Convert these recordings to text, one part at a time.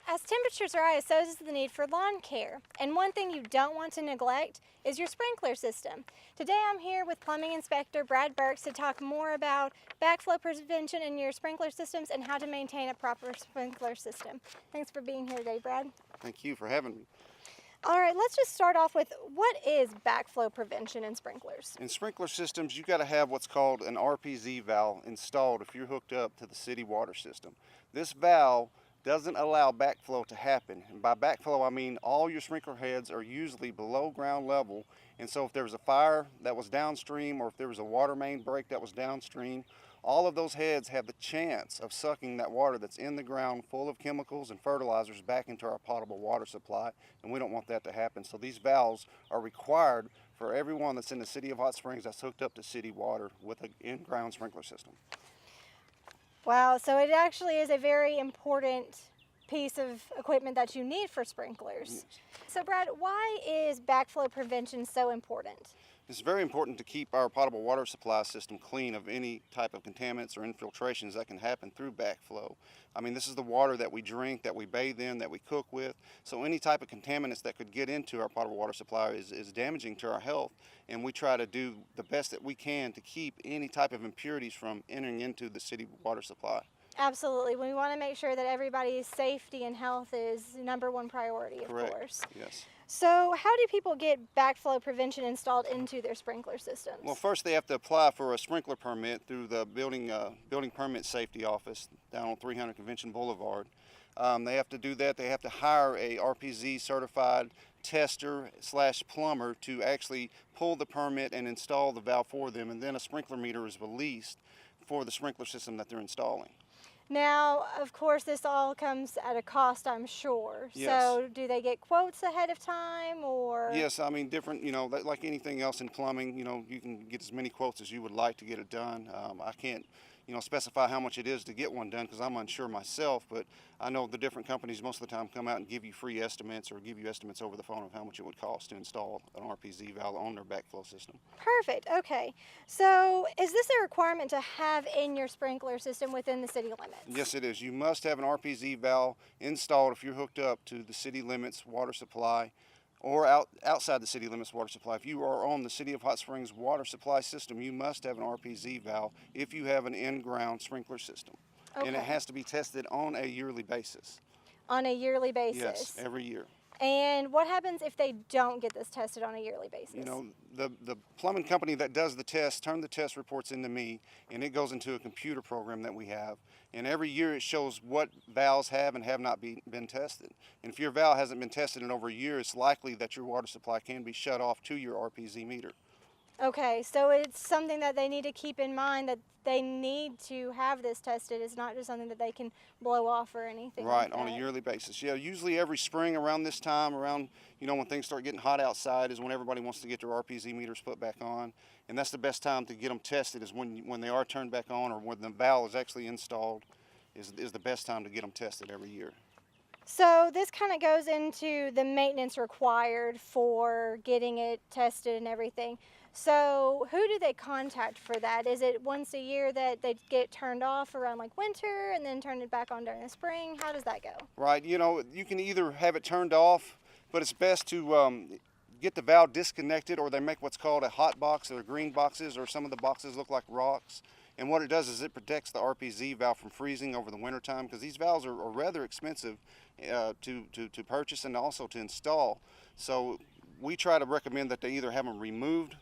As temperatures rise, so does the need for lawn care. And one thing you don't want to neglect is your sprinkler system. Today I'm here with Plumbing Inspector Brad Burks to talk more about backflow prevention in your sprinkler systems and how to maintain a proper sprinkler system. Thanks for being here today, Brad. Thank you for having me. All right, let's just start off with what is backflow prevention in sprinklers? In sprinkler systems, you got to have what's called an RPZ valve installed if you're hooked up to the city water system. This valve doesn't allow backflow to happen. And by backflow, I mean all your sprinkler heads are usually below ground level. And so if there was a fire that was downstream, or if there was a water main break that was downstream, all of those heads have the chance of sucking that water that's in the ground full of chemicals and fertilizers back into our potable water supply, and we don't want that to happen. So these valves are required for everyone that's in the city of Hot Springs that's hooked up to city water with an in-ground sprinkler system. Wow, so it actually is a very important piece of equipment that you need for sprinklers. Yes. So Brad, why is backflow prevention so important? It's very important to keep our potable water supply system clean of any type of contaminants or infiltrations that can happen through backflow. I mean, this is the water that we drink, that we bathe in, that we cook with. So any type of contaminants that could get into our potable water supply is damaging to our health. And we try to do the best that we can to keep any type of impurities from entering into the city water supply. Absolutely. We want to make sure that everybody's safety and health is #1 priority, of Correct. course. Yes. So how do people get backflow prevention installed into their sprinkler systems? Well, first they have to apply for a sprinkler permit through the building permit safety office down on 300 Convention Boulevard. They have to do that. They have to hire a RPZ certified tester / plumber to actually pull the permit and install the valve for them, and then a sprinkler meter is released for the sprinkler system that they're installing. Now, of course, this all comes at a cost, I'm sure. Yes. So do they get quotes ahead of time, or? Yes, I mean, different, like anything else in plumbing, you can get as many quotes as you would like to get it done. I can't, specify how much it is to get one done because I'm unsure myself, but I know the different companies most of the time come out and give you free estimates or give you estimates over the phone of how much it would cost to install an RPZ valve on their backflow system. Perfect. Okay. So is this a requirement to have in your sprinkler system within the city limits? Yes, it is. You must have an RPZ valve installed if you're hooked up to the city limits water supply or outside the city limits water supply. If you are on the City of Hot Springs water supply system, you must have an RPZ valve if you have an in-ground sprinkler system. Okay. And it has to be tested on a yearly basis. On a yearly basis? Yes, every year. And what happens if they don't get this tested on a yearly basis? The plumbing company that does the test turns the test reports into me, and it goes into a computer program that we have. And every year it shows what valves have and have not been tested. And if your valve hasn't been tested in over a year, it's likely that your water supply can be shut off to your RPZ meter. Okay, so it's something that they need to keep in mind, that they need to have this tested. It's not just something that they can blow off or anything Right, like that. on a yearly basis. Yeah, usually every spring around this time, when things start getting hot outside is when everybody wants to get their RPZ meters put back on. And that's the best time to get them tested is when they are turned back on or when the valve is actually installed is the best time to get them tested every year. So this kind of goes into the maintenance required for getting it tested and everything. So who do they contact for that? Is it once a year that they get turned off around like winter and then turn it back on during the spring? How does that go? Right, you can either have it turned off, but it's best to get the valve disconnected, or they make what's called a hot box or green boxes, or some of the boxes look like rocks. And what it does is it protects the RPZ valve from freezing over the winter time, because these valves are rather expensive to purchase and also to install. So we try to recommend that they either have them removed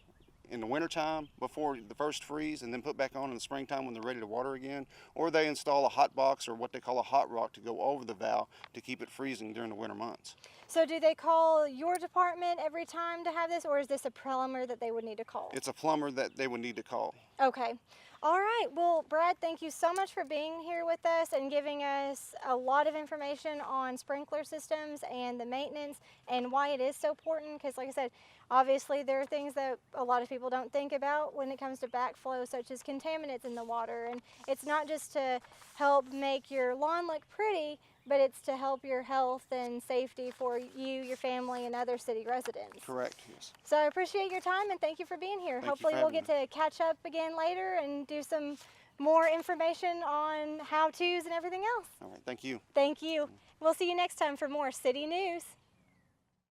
in the wintertime before the first freeze and then put back on in the springtime when they're ready to water again, or they install a hot box or what they call a hot rock to go over the valve to keep it freezing during the winter months. So do they call your department every time to have this, or is this a plumber that they would need to call? It's a plumber that they would need to call. Okay. All right. Well, Brad, thank you so much for being here with us and giving us a lot of information on sprinkler systems and the maintenance and why it is so important. Because like I said, obviously there are things that a lot of people don't think about when it comes to backflow, such as contaminants in the water. And it's not just to help make your lawn look pretty, but it's to help your health and safety for you, your family, and other city residents. Correct, yes. So I appreciate your time and thank you for being here. Thank you Hopefully for we'll having get to catch up again later and do some more information on how-tos and everything else. All right, thank you. Thank you. We'll see you next time for more City News.